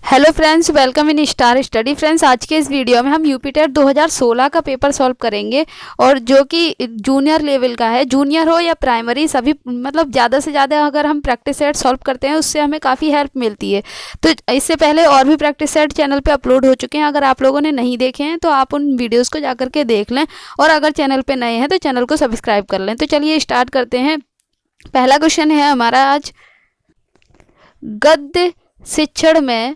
Hello friends, welcome in star study. Friends, आज के इस वीडियो में हम यूपी टेट 2016 का पेपर सॉल्व करेंगे और जो कि जूनियर लेवल का है। जूनियर हो या प्राइमरी, सभी मतलब ज़्यादा से ज़्यादा अगर हम प्रैक्टिस सेट सॉल्व करते हैं उससे हमें काफ़ी हेल्प मिलती है। तो इससे पहले और भी प्रैक्टिस सेट चैनल पे अपलोड हो चुके हैं, अगर आप लोगों ने नहीं देखे हैं तो आप उन वीडियोज़ को जा करके देख लें, और अगर चैनल पर नए हैं तो चैनल को सब्सक्राइब कर लें। तो चलिए स्टार्ट करते हैं। पहला क्वेश्चन है हमारा आज, गद्य शिक्षण में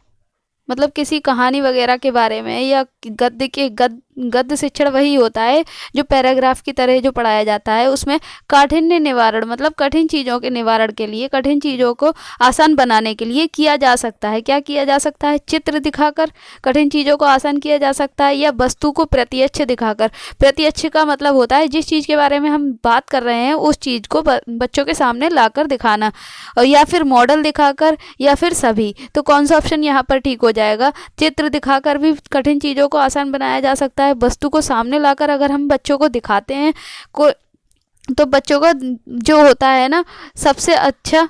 मतलब किसी कहानी वगैरह के बारे में, या गद्य शिक्षण वही होता है जो पैराग्राफ की तरह जो पढ़ाया जाता है। उसमें काठिन्य निवारण मतलब कठिन चीज़ों के निवारण के लिए, कठिन चीज़ों को आसान बनाने के लिए किया जा सकता है। क्या किया जा सकता है? चित्र दिखाकर कठिन चीज़ों को आसान किया जा सकता है, या वस्तु को प्रत्यक्ष दिखाकर। प्रत्यक्ष का मतलब होता है जिस चीज़ के बारे में हम बात कर रहे हैं उस चीज़ को बच्चों के सामने लाकर दिखाना, और या फिर मॉडल दिखाकर, या फिर सभी। तो कौन सा ऑप्शन यहाँ पर ठीक हो जाएगा? चित्र दिखाकर भी कठिन चीज़ों को आसान बनाया जा सकता है। वस्तु को सामने लाकर अगर हम बच्चों को दिखाते हैं तो बच्चों का जो होता है ना, सबसे अच्छा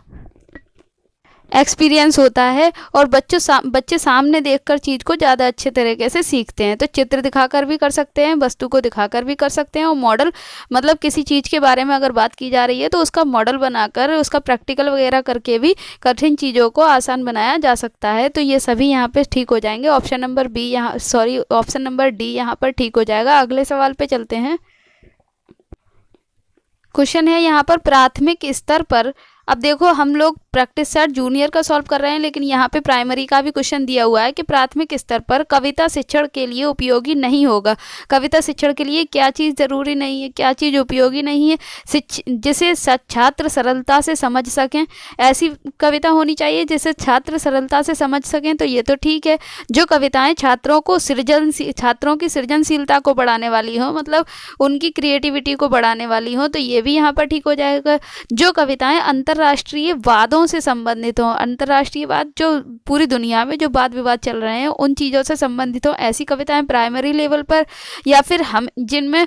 एक्सपीरियंस होता है, और बच्चे सामने देखकर चीज़ को ज़्यादा अच्छे तरीके से सीखते हैं। तो चित्र दिखाकर भी कर सकते हैं, वस्तु को दिखाकर भी कर सकते हैं, और मॉडल मतलब किसी चीज़ के बारे में अगर बात की जा रही है तो उसका मॉडल बनाकर उसका प्रैक्टिकल वगैरह करके भी कठिन चीज़ों को आसान बनाया जा सकता है। तो ये सभी यहाँ पे ठीक हो जाएंगे। ऑप्शन नंबर डी यहाँ पर ठीक हो जाएगा। अगले सवाल पे चलते हैं। क्वेश्चन है यहाँ पर, प्राथमिक स्तर पर, अब देखो हम लोग प्रैक्टिस सेट जूनियर का सॉल्व कर रहे हैं, लेकिन यहाँ पे प्राइमरी का भी क्वेश्चन दिया हुआ है कि प्राथमिक स्तर पर कविता शिक्षण के लिए उपयोगी नहीं होगा। कविता शिक्षण के लिए क्या चीज़ ज़रूरी नहीं है, क्या चीज़ उपयोगी नहीं है? जिसे छात्र सरलता से समझ सकें, ऐसी कविता होनी चाहिए जिसे छात्र सरलता से समझ सकें। तो ये तो ठीक है। जो कविताएँ छात्रों की सृजनशीलता को बढ़ाने वाली हो, मतलब उनकी क्रिएटिविटी को बढ़ाने वाली हो, तो ये भी यहाँ पर ठीक हो जाएगा। जो कविताएँ अंतर्राष्ट्रीय वादों से संबंधित हो, अंतर्राष्ट्रीय वाद जो पूरी दुनिया में जो वाद विवाद चल रहे हैं उन चीज़ों से संबंधित हो, ऐसी कविताएं प्राइमरी लेवल पर, या फिर हम जिनमें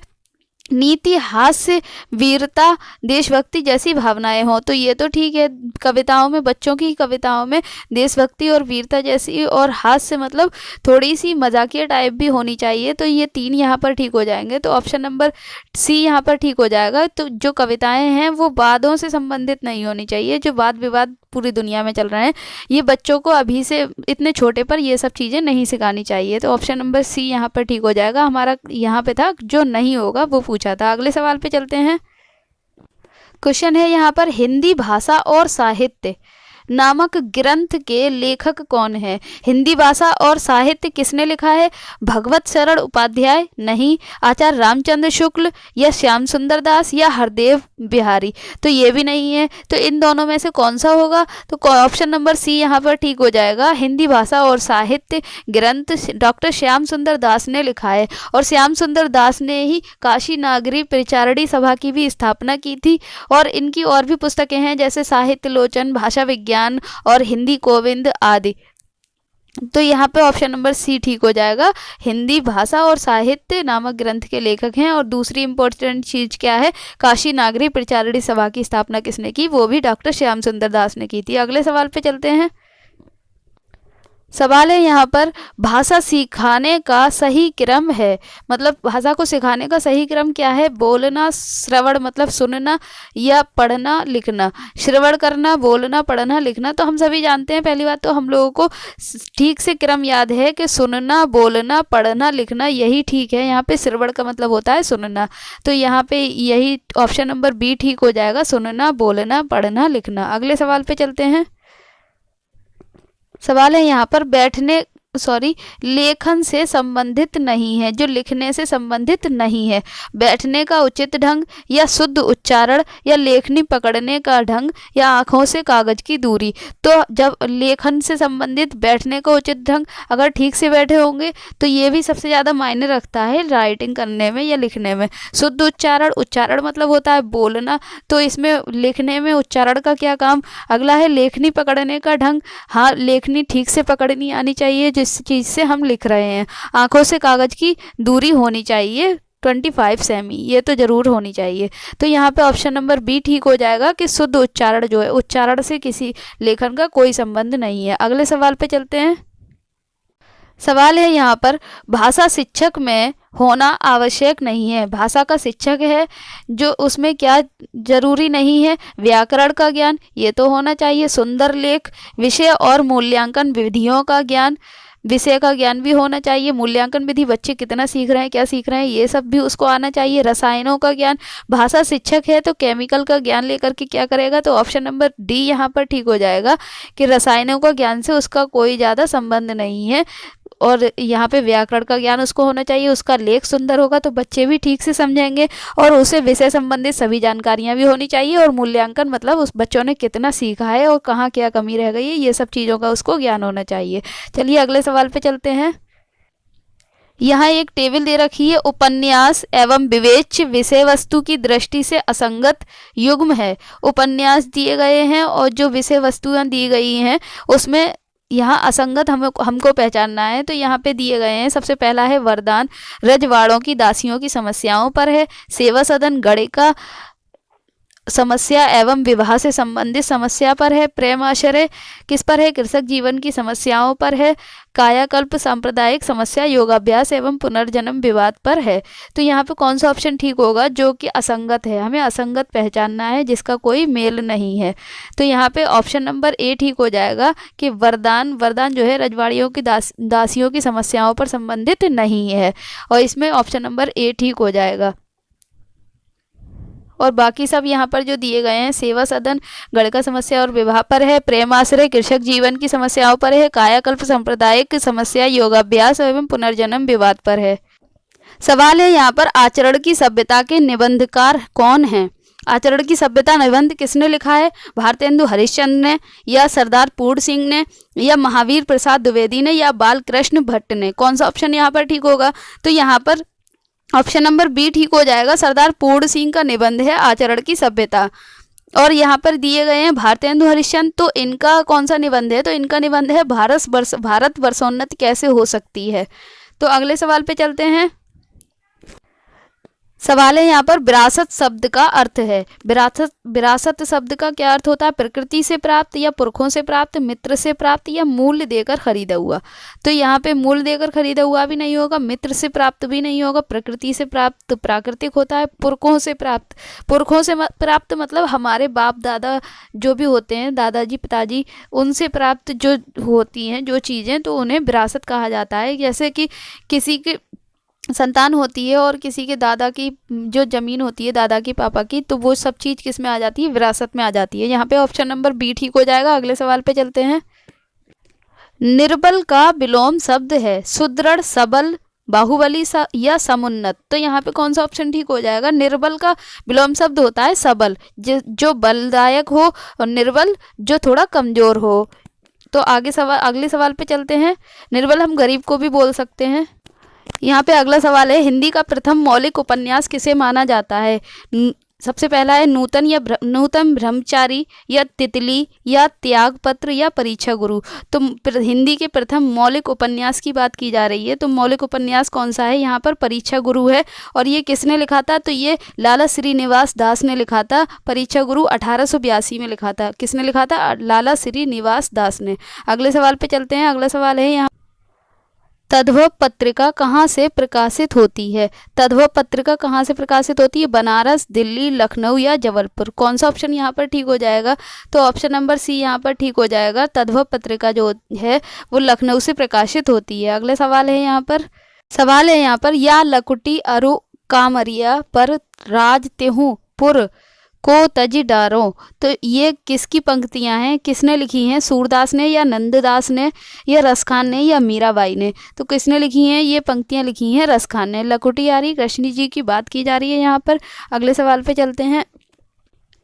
नीति, हास्य, वीरता, देशभक्ति जैसी भावनाएं हो, तो ये तो ठीक है। कविताओं में, बच्चों की कविताओं में देशभक्ति और वीरता जैसी, और हास्य मतलब थोड़ी सी मजाकिया टाइप भी होनी चाहिए। तो ये तीन यहाँ पर ठीक हो जाएंगे। तो ऑप्शन नंबर सी यहाँ पर ठीक हो जाएगा। तो जो कविताएं हैं वो वादों से संबंधित नहीं होनी चाहिए। जो वाद विवाद पूरी दुनिया में चल रहे हैं, ये बच्चों को अभी से इतने छोटे पर ये सब चीज़ें नहीं सिखानी चाहिए। तो ऑप्शन नंबर सी यहाँ पर ठीक हो जाएगा। हमारा यहाँ पे था जो नहीं होगा वो पूछा था। अगले सवाल पे चलते हैं। क्वेश्चन है यहाँ पर, हिंदी भाषा और साहित्य नामक ग्रंथ के लेखक कौन है? हिंदी भाषा और साहित्य किसने लिखा है? भगवत शरण उपाध्याय? नहीं। आचार्य रामचंद्र शुक्ल, या श्याम सुंदर दास, या हरदेव बिहारी? तो ये भी नहीं है। तो इन दोनों में से कौन सा होगा? तो ऑप्शन नंबर सी यहाँ पर ठीक हो जाएगा। हिंदी भाषा और साहित्य ग्रंथ डॉक्टर श्याम सुंदर दास ने लिखा है, और श्याम सुंदर दास ने ही काशी नागरी परिचारणी सभा की भी स्थापना की थी। और इनकी और भी पुस्तकें हैं जैसे साहित्य लोचन, भाषा विज्ञान और हिंदी गोविंद आदि। तो यहाँ पे ऑप्शन नंबर सी ठीक हो जाएगा। हिंदी भाषा और साहित्य नामक ग्रंथ के लेखक हैं। और दूसरी इंपॉर्टेंट चीज क्या है? काशी नागरी परिचारणी सभा की स्थापना किसने की? वो भी डॉक्टर श्याम सुंदर दास ने की थी। अगले सवाल पे चलते हैं। सवाल है यहाँ पर, भाषा सिखाने का सही क्रम है, मतलब भाषा को सिखाने का सही क्रम क्या है? बोलना, श्रवण मतलब सुनना, या पढ़ना लिखना? श्रवण करना, बोलना, पढ़ना, लिखना। तो हम सभी जानते हैं, पहली बात तो हम लोगों को ठीक से क्रम याद है कि सुनना, बोलना, पढ़ना, लिखना, यही ठीक है। यहाँ पे श्रवण का मतलब होता है सुनना। तो यहाँ पे यही ऑप्शन नंबर बी ठीक हो जाएगा, सुनना, बोलना, पढ़ना, लिखना। अगले सवाल पे चलते हैं। सवाल है यहाँ पर, लेखन से संबंधित नहीं है, जो लिखने से संबंधित नहीं है। बैठने का उचित ढंग, या शुद्ध उच्चारण, या लेखनी पकड़ने का ढंग, या आंखों से कागज की दूरी? तो जब लेखन से संबंधित बैठने का उचित ढंग अगर ठीक से बैठे होंगे तो ये भी सबसे ज़्यादा मायने रखता है राइटिंग करने में या लिखने में। शुद्ध उच्चारण मतलब होता है बोलना, तो इसमें लिखने में उच्चारण का क्या काम? अगला है लेखनी पकड़ने का ढंग। हाँ, लेखनी ठीक से पकड़नी आनी चाहिए जिस चीज़ से हम लिख रहे हैं। आंखों से कागज की दूरी होनी चाहिए 25 सेमी, ये तो जरूर होनी चाहिए। तो यहाँ पे ऑप्शन नंबर बी ठीक हो जाएगा कि शुद्ध उच्चारण जो है, उच्चारण से किसी लेखन का कोई संबंध नहीं है। अगले सवाल पे चलते हैं। सवाल है यहाँ पर, भाषा शिक्षक में होना आवश्यक नहीं है। भाषा का शिक्षक है जो उसमें क्या जरूरी नहीं है, व्याकरण का ज्ञान ये तो होना चाहिए, सुंदर लेख, विषय और मूल्यांकन विधियों का ज्ञान, विषय का ज्ञान भी होना चाहिए, मूल्यांकन विधि बच्चे कितना सीख रहे हैं, क्या सीख रहे हैं, ये सब भी उसको आना चाहिए, रसायनों का ज्ञान। भाषा शिक्षक है तो केमिकल का ज्ञान लेकर के क्या करेगा, तो ऑप्शन नंबर डी यहाँ पर ठीक हो जाएगा कि रसायनों का ज्ञान से उसका कोई ज़्यादा संबंध नहीं है। और यहाँ पे व्याकरण का ज्ञान उसको होना चाहिए, उसका लेख सुंदर होगा तो बच्चे भी ठीक से समझेंगे, और उसे विषय संबंधित सभी जानकारियाँ भी होनी चाहिए, और मूल्यांकन मतलब उस बच्चों ने कितना सीखा है और कहाँ क्या कमी रह गई है, ये सब चीज़ों का उसको ज्ञान होना चाहिए। चलिए अगले सवाल पे चलते हैं। यहाँ एक टेबल दे रखी है, उपन्यास एवं विवेच्य विषय वस्तु की दृष्टि से असंगत युग्म है। उपन्यास दिए गए हैं और जो विषय वस्तुएं दी गई हैं उसमें यहाँ असंगत हमको पहचानना है। तो यहाँ पे दिए गए हैं, सबसे पहला है वरदान रजवाड़ों की दासियों की समस्याओं पर है, सेवा सदन गणिका समस्या एवं विवाह से संबंधित समस्या पर है, प्रेम आश्रय किस पर है, कृषक जीवन की समस्याओं पर है, कायाकल्प सांप्रदायिक समस्या योगाभ्यास एवं पुनर्जन्म विवाद पर है। तो यहाँ पे कौन सा ऑप्शन ठीक होगा, जो कि असंगत है, हमें असंगत पहचानना है जिसका कोई मेल नहीं है। तो यहाँ पे ऑप्शन नंबर ए ठीक हो जाएगा कि वरदान जो है रजवाड़ियों की दासियों की समस्याओं पर संबंधित नहीं है, और इसमें ऑप्शन नंबर ए ठीक हो जाएगा। और बाकी सब यहाँ पर जो दिए गए हैं, सेवा सदन गणिका समस्या और विवाह पर है, प्रेम आश्रय कृषक जीवन की समस्याओं पर है, कायाकल्प सांप्रदायिक समस्या योगाभ्यास एवं पुनर्जन्म विवाद पर है। सवाल है यहाँ पर, आचरण की सभ्यता के निबंधकार कौन हैं? आचरण की सभ्यता निबंध किसने लिखा है, भारतेंदु हरिश्चंद्र ने, या सरदार पूर्ण सिंह ने, या महावीर प्रसाद द्विवेदी ने, या बालकृष्ण भट्ट ने? कौन सा ऑप्शन यहाँ पर ठीक होगा, तो यहाँ पर ऑप्शन नंबर बी ठीक हो जाएगा, सरदार पूर्ण सिंह का निबंध है आचरण की सभ्यता। और यहाँ पर दिए गए हैं भारतेंदु हरिश्चंद्र, तो इनका कौन सा निबंध है, तो इनका निबंध है भारत वर्षोन्नति कैसे हो सकती है। तो अगले सवाल पे चलते हैं। सवाल है यहाँ पर, विरासत शब्द का अर्थ है। विरासत शब्द का क्या अर्थ होता है, प्रकृति से प्राप्त, या पुरखों से प्राप्त, मित्र से प्राप्त, या मूल्य देकर खरीदा हुआ। तो यहाँ पे मूल्य देकर खरीदा हुआ भी नहीं होगा, मित्र से प्राप्त भी नहीं होगा, प्रकृति से प्राप्त प्राकृतिक होता है, पुरखों से प्राप्त मतलब हमारे बाप दादा जो भी होते हैं, दादाजी पिताजी, उनसे प्राप्त जो होती हैं जो चीज़ें, तो उन्हें विरासत कहा जाता है। जैसे कि किसी के संतान होती है और किसी के दादा की जो जमीन होती है दादा की पापा की, तो वो सब चीज़ किस में आ जाती है, विरासत में आ जाती है। यहाँ पे ऑप्शन नंबर बी ठीक हो जाएगा। अगले सवाल पे चलते हैं। निर्बल का विलोम शब्द है, सुदृढ़, सबल, बाहुबली या समुन्नत। तो यहाँ पे कौन सा ऑप्शन ठीक हो जाएगा, निर्बल का विलोम शब्द होता है सबल, जो बलदायक हो, और निर्बल जो थोड़ा कमजोर हो। तो अगले सवाल पे चलते हैं। निर्बल हम गरीब को भी बोल सकते हैं। यहाँ पे अगला सवाल है, हिंदी का प्रथम मौलिक उपन्यास किसे माना जाता है? सबसे पहला है नूतन ब्रह्मचारी, या तितली, या त्यागपत्र, या परीक्षा गुरु। तो हिंदी के प्रथम मौलिक उपन्यास की बात की जा रही है, तो मौलिक उपन्यास कौन सा है, यहाँ पर परीक्षा गुरु है। और ये किसने लिखा था, तो ये लाला श्रीनिवास दास ने लिखा था। परीक्षा गुरु 1882 में लिखा था। किसने लिखा था, लाला श्रीनिवास दास ने। अगले सवाल पे चलते हैं। अगला सवाल है यहाँ, तद्भव पत्रिका कहाँ से प्रकाशित होती है? तद्भव पत्रिका कहाँ से प्रकाशित होती है, बनारस, दिल्ली, लखनऊ, या जबलपुर? कौन सा ऑप्शन यहाँ पर ठीक हो जाएगा, तो ऑप्शन नंबर सी यहाँ पर ठीक हो जाएगा। तद्भव पत्रिका जो है वो लखनऊ से प्रकाशित होती है। अगले सवाल है यहाँ पर, या लकुटी अरु कामरिया पर राज तेहू पुर को तज डारो। तो ये किसकी पंक्तियां हैं, किसने लिखी हैं, सूरदास ने, या नंददास ने, या रसखान ने, या मीराबाई ने? तो किसने लिखी हैं, ये पंक्तियां लिखी हैं रसखान ने। लकुटियारी कृष्ण जी की बात की जा रही है यहाँ पर। अगले सवाल पे चलते हैं।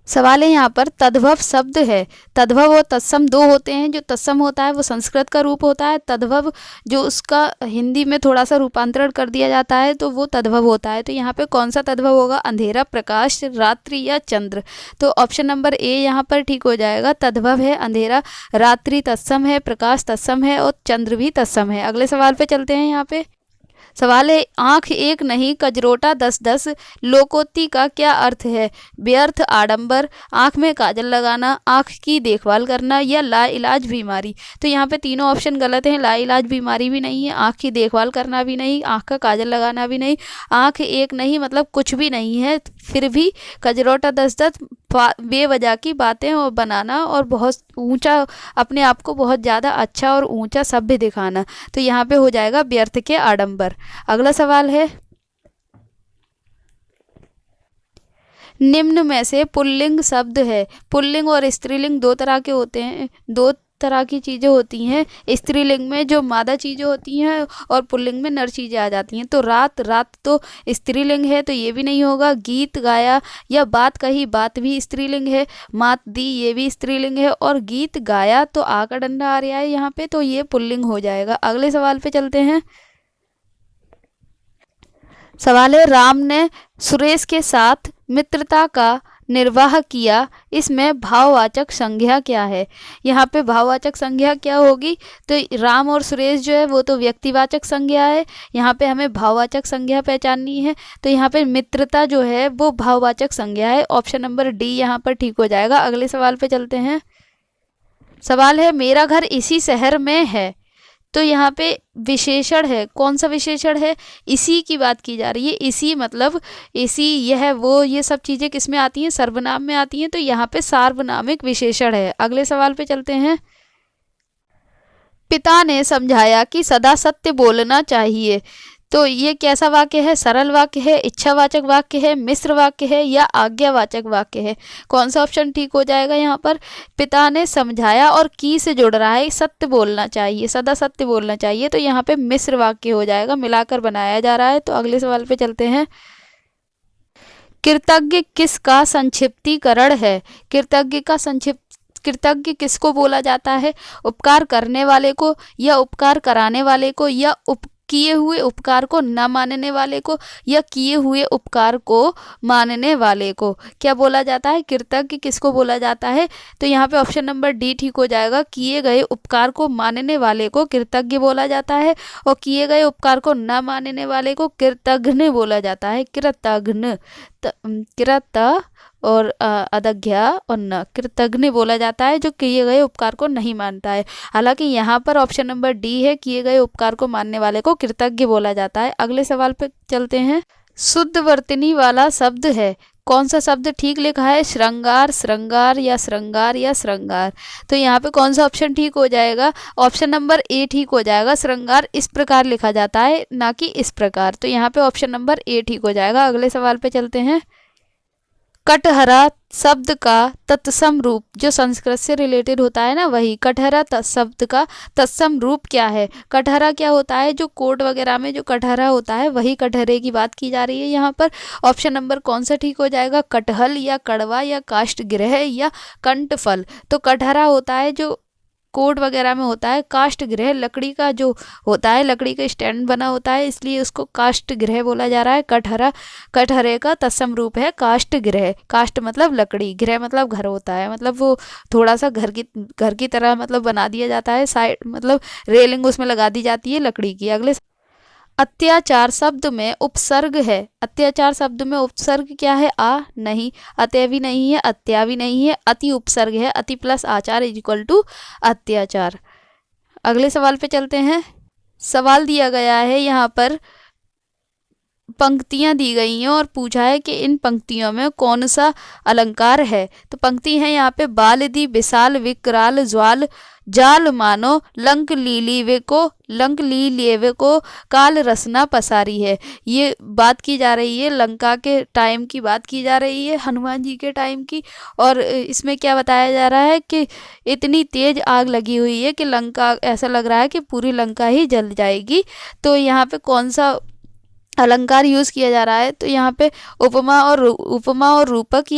सवाल है यहाँ पर, तद्भव शब्द है, तद्भव और तत्सम दो होते हैं। जो तत्सम होता है वो संस्कृत का रूप होता है, तद्भव जो उसका हिंदी में थोड़ा सा रूपांतरण कर दिया जाता है तो वो तद्भव होता है। तो यहाँ पे कौन सा तद्भव होगा, अंधेरा, प्रकाश, रात्रि, या चंद्र? तो ऑप्शन नंबर ए यहाँ पर ठीक हो जाएगा। तद्भव है अंधेरा, रात्रि तत्सम है, प्रकाश तत्सम है, और चंद्र भी तत्सम है। अगले सवाल पे चलते हैं। यहाँ पे सवाल है आंख एक नहीं कजरोटा 10-10 लोकोक्ति का क्या अर्थ है? व्यर्थ, आडंबर, आंख में काजल लगाना, आंख की देखभाल करना या लाइलाज बीमारी। तो यहाँ पे तीनों ऑप्शन गलत हैं। लाइलाज बीमारी भी नहीं है, आंख की देखभाल करना भी नहीं, आंख का काजल लगाना भी नहीं, आंख एक नहीं मतलब कुछ भी नहीं है। फिर भी कजरोटा 10-10 बेवजह की बातें और बनाना और बहुत ऊंचा, अपने आप को बहुत ज़्यादा अच्छा और ऊंचा सभ्य दिखाना। तो यहाँ पे हो जाएगा व्यर्थ के आडंबर। अगला सवाल है निम्न में से पुल्लिंग शब्द है। पुल्लिंग और स्त्रीलिंग दो तरह के होते हैं, दो तरह की चीज़ें होती हैं। स्त्रीलिंग में जो मादा चीज़ें होती हैं और पुल्लिंग में नर चीज़ें आ जाती हैं। तो रात, रात तो स्त्रीलिंग है तो ये भी नहीं होगा। गीत गाया या बात कही, बात भी स्त्रीलिंग है। मात दी, ये भी स्त्रीलिंग है। और गीत गाया तो आ का डंडा आ रहा है यहाँ पे, तो ये पुल्लिंग हो जाएगा। अगले सवाल पे चलते हैं। सवाल है राम ने सुरेश के साथ मित्रता का निर्वाह किया, इसमें भाववाचक संज्ञा क्या है? यहाँ पे भाववाचक संज्ञा क्या होगी? तो राम और सुरेश जो है वो तो व्यक्तिवाचक संज्ञा है, यहाँ पे हमें भाववाचक संज्ञा पहचाननी है। तो यहाँ पे मित्रता जो है वो भाववाचक संज्ञा है। ऑप्शन नंबर डी यहाँ पर ठीक हो जाएगा। अगले सवाल पे चलते हैं। सवाल है मेरा घर इसी शहर में है। तो यहाँ पे विशेषण है, कौन सा विशेषण है? इसी की बात की जा रही है। इसी मतलब इसी, यह, वो, ये सब चीज़ें किस में आती हैं? सर्वनाम में आती हैं। तो यहाँ पे सार्वनामिक विशेषण है। अगले सवाल पे चलते हैं। पिता ने समझाया कि सदा सत्य बोलना चाहिए। तो ये कैसा वाक्य है? सरल वाक्य है, इच्छावाचक वाक्य है, मिश्र वाक्य है या आज्ञावाचक वाक्य है? कौन सा ऑप्शन ठीक हो जाएगा यहाँ पर? पिता ने समझाया और की से जुड़ रहा है, सत्य बोलना चाहिए, सदा सत्य बोलना चाहिए। तो यहाँ पे मिश्र वाक्य हो जाएगा, मिलाकर बनाया जा रहा है। तो अगले सवाल पे चलते हैं। कृतज्ञ किसका संक्षिप्तीकरण है? कृतज्ञ किसको बोला जाता है? उपकार करने वाले को या उपकार कराने वाले को या किए हुए उपकार को न मानने वाले को या किए हुए उपकार को मानने वाले को क्या बोला जाता है? कृतज्ञ किसको बोला जाता है? तो यहाँ पे ऑप्शन नंबर डी ठीक हो जाएगा। किए गए उपकार को मानने वाले को कृतज्ञ बोला जाता है और किए गए उपकार को न मानने वाले को कृतघ्न बोला जाता है। कृतघ्न, कृत और अदज्ञा और न, कृतघ्न बोला जाता है जो किए गए उपकार को नहीं मानता है। हालांकि यहाँ पर ऑप्शन नंबर डी है, किए गए उपकार को मानने वाले को कृतज्ञ बोला जाता है। अगले सवाल पे चलते हैं। शुद्ध वर्तनी वाला शब्द है, कौन सा शब्द ठीक लिखा है? श्रृंगार, श्रृंगार या श्रृंगार या श्रृंगार। तो यहाँ पे कौन सा ऑप्शन ठीक हो जाएगा? ऑप्शन नंबर ए ठीक हो जाएगा। श्रृंगार इस प्रकार लिखा जाता है, ना कि इस प्रकार। तो यहाँ पे ऑप्शन नंबर ए ठीक हो जाएगा। अगले सवाल पे चलते हैं। कटहरा शब्द का तत्सम रूप, जो संस्कृत से रिलेटेड होता है ना, वही कटहरा शब्द का तत्सम रूप क्या है? कटहरा क्या होता है? जो कोर्ट वगैरह में जो कटहरा होता है वही कटहरे की बात की जा रही है यहाँ पर। ऑप्शन नंबर कौन सा ठीक हो जाएगा? कटहल या कड़वा या काष्ठगृह या कंठफल। तो कटहरा होता है जो कोर्ट वगैरह में होता है। काष्ठगृह लकड़ी का जो होता है, लकड़ी का स्टैंड बना होता है, इसलिए उसको काष्ठगृह बोला जा रहा है। कटहरा, कटहरे का तत्सम रूप है काष्ठगृह। काष्ठ मतलब लकड़ी, गृह मतलब घर होता है, मतलब वो थोड़ा सा घर की तरह मतलब बना दिया जाता है। साइड मतलब रेलिंग उसमें लगा दी जाती है लकड़ी की। अगले अत्याचार शब्द में उपसर्ग है। अत्याचार शब्द में उपसर्ग क्या है? आ नहीं, अत्य भी नहीं है, अत्या भी नहीं है, अति उपसर्ग है। अति प्लस आचार इज इक्वल टू अत्याचार। अगले सवाल पे चलते हैं। सवाल दिया गया है, यहाँ पर पंक्तियां दी गई हैं और पूछा है कि इन पंक्तियों में कौन सा अलंकार है। तो पंक्ति है यहाँ पे, बाल दी विशाल विकराल ज्वाल जाल मानो लंक लीलीवे को काल रसना पसारी है। ये बात की जा रही है, लंका के टाइम की बात की जा रही है, हनुमान जी के टाइम की। और इसमें क्या बताया जा रहा है कि इतनी तेज आग लगी हुई है कि लंका, ऐसा लग रहा है कि पूरी लंका ही जल जाएगी। तो यहाँ पे कौन सा अलंकार यूज किया जा रहा है? तो यहाँ पे उपमा और रूपक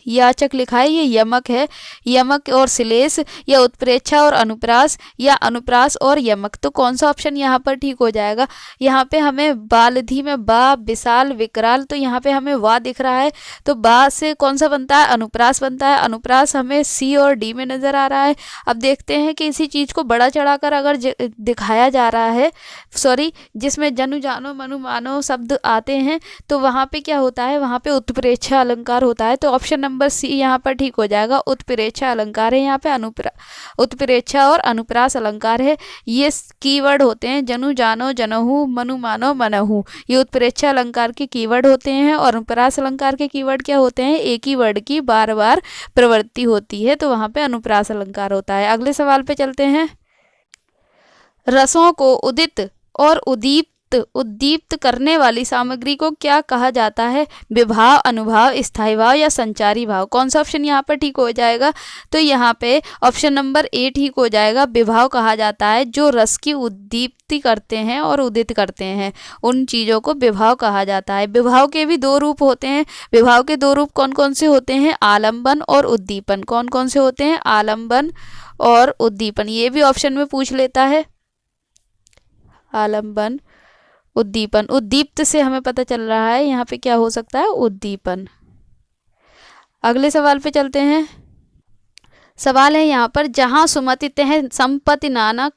याचक लिखा है, ये यमक है। यमक और श्लेष, या उत्प्रेक्षा और अनुप्रास, या अनुप्रास और यमक। तो कौन सा ऑप्शन यहाँ पर ठीक हो जाएगा? यहाँ पे हमें बालधी में बा, विशाल, विकराल, तो यहाँ पे हमें वा दिख रहा है, तो बा से कौन सा बनता है? अनुप्रास बनता है। अनुप्रास हमें सी और डी में नजर आ रहा है। अब देखते हैं कि इसी चीज को बड़ा चढ़ाकर अगर दिखाया जा रहा है, सॉरी, जिसमें जनु जानो मनु मानो शब्द आते हैं, तो वहां पे क्या होता है? वहां पे उत्प्रेक्षा अलंकार होता है। तो ऑप्शन नंबर सी यहाँ पर ठीक हो जाएगा। उत्प्रेक्षा अलंकार है यहाँ पे, उत्प्रेक्षा और अनुप्रास अलंकार है। ये कीवर्ड होते हैं, जनु जानो जनहु, मनु मानो मनहु, ये उत्प्रेक्षा अलंकार के कीवर्ड होते हैं। और अनुप्रास अलंकार के कीवर्ड क्या होते हैं? एक ही वर्ड की बार बार प्रवृत्ति होती है, तो वहां पे अनुप्रास अलंकार होता है। अगले सवाल पे चलते हैं। रसों को उदित और उद्दीप्त करने वाली सामग्री को क्या कहा जाता है? विभाव, अनुभाव, स्थायी भाव या संचारी भाव। कौन सा ऑप्शन यहाँ पर ठीक हो जाएगा? तो यहाँ पे ऑप्शन नंबर ए ठीक हो जाएगा। विभाव कहा जाता है जो रस की उद्दीप्ति करते हैं और उदित करते हैं, उन चीज़ों को विभाव कहा जाता है। विभाव के भी दो रूप होते हैं। विभाव के दो रूप कौन कौन से होते हैं? आलम्बन और उद्दीपन। कौन कौन से होते हैं? आलम्बन और उद्दीपन। ये भी ऑप्शन में पूछ लेता है, आलम्बन, उद्दीपन। उद्दीप्त से हमें पता चल रहा है यहाँ पे क्या हो सकता है? उद्दीपन। अगले सवाल पे चलते हैं। सवाल है यहाँ पर, जहाँ सुमतिते हैं संपत्ति नाना,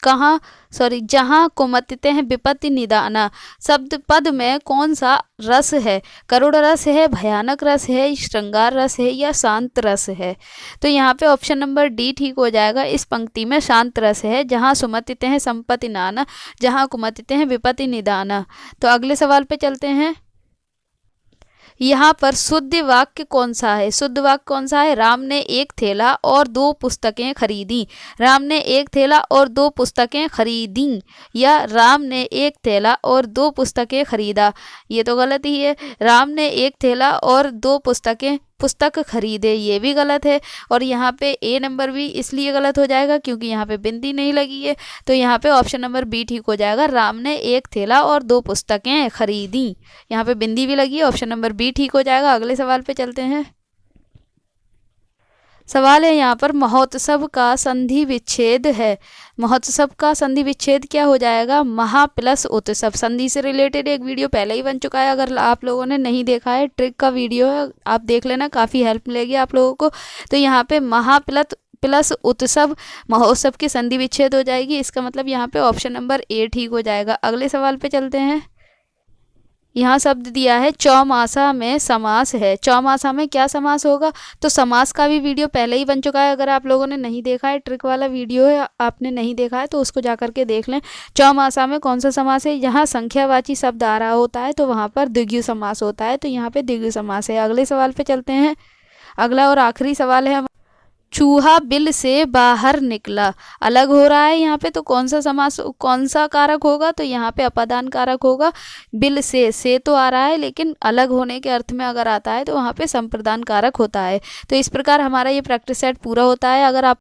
जहाँ कुमतिते हैं विपत्ति निदाना। शब्द पद में कौन सा रस है? करुण रस है, भयानक रस है, श्रृंगार रस है या शांत रस है? तो यहाँ पे ऑप्शन नंबर डी ठीक हो जाएगा। इस पंक्ति में शांत रस है। जहाँ सुमतिते हैं संपत्ति नाना, जहाँ कुमतिते हैं विपत्ति निदाना। तो अगले सवाल पे चलते हैं। यहाँ पर शुद्ध वाक्य कौन सा है? शुद्ध वाक्य कौन सा है? राम ने एक थैला और 2 पुस्तकें खरीदी। राम ने एक थैला और 2 पुस्तकें खरीदी, या राम ने एक थैला और 2 पुस्तकें खरीदा। ये तो गलत ही है। राम ने एक थैला और 2 पुस्तक खरीदे, ये भी गलत है। और यहाँ पे ए नंबर भी इसलिए गलत हो जाएगा क्योंकि यहाँ पे बिंदी नहीं लगी है। तो यहाँ पे ऑप्शन नंबर बी ठीक हो जाएगा। राम ने एक थैला और 2 पुस्तकें खरीदी, यहाँ पे बिंदी भी लगी है, ऑप्शन नंबर बी ठीक हो जाएगा। अगले सवाल पे चलते हैं। सवाल है यहाँ पर, महोत्सव का संधि विच्छेद है। महोत्सव का संधि विच्छेद क्या हो जाएगा? महा प्लस उत्सव। संधि से रिलेटेड एक वीडियो पहले ही बन चुका है, अगर आप लोगों ने नहीं देखा है, ट्रिक का वीडियो है, आप देख लेना, काफ़ी हेल्प मिलेगी आप लोगों को। तो यहाँ पे महा प्लस उत्सव, महोत्सव की संधि विच्छेद हो जाएगी। इसका मतलब यहाँ पे ऑप्शन नंबर ए ठीक हो जाएगा। अगले सवाल पे चलते हैं। यहाँ शब्द दिया है चौमासा में समास है। चौमासा में क्या समास होगा? तो समास का भी वीडियो पहले ही बन चुका है, अगर आप लोगों ने नहीं देखा है, ट्रिक वाला वीडियो है, आपने नहीं देखा है तो उसको जा करके देख लें। चौमासा में कौन सा समास है? यहाँ संख्यावाची शब्द आ रहा होता है तो वहाँ पर द्विगु समास होता है, तो यहाँ पे द्विगु समास है। अगले सवाल पे चलते हैं। अगला और आखिरी सवाल है, चूहा बिल से बाहर निकला। अलग हो रहा है यहाँ पे, तो कौन सा समास, कौन सा कारक होगा? तो यहाँ पे अपादान कारक होगा। बिल से तो आ रहा है, लेकिन अलग होने के अर्थ में अगर आता है तो वहाँ पे संप्रदान कारक होता है। तो इस प्रकार हमारा ये प्रैक्टिस सेट पूरा होता है। अगर आप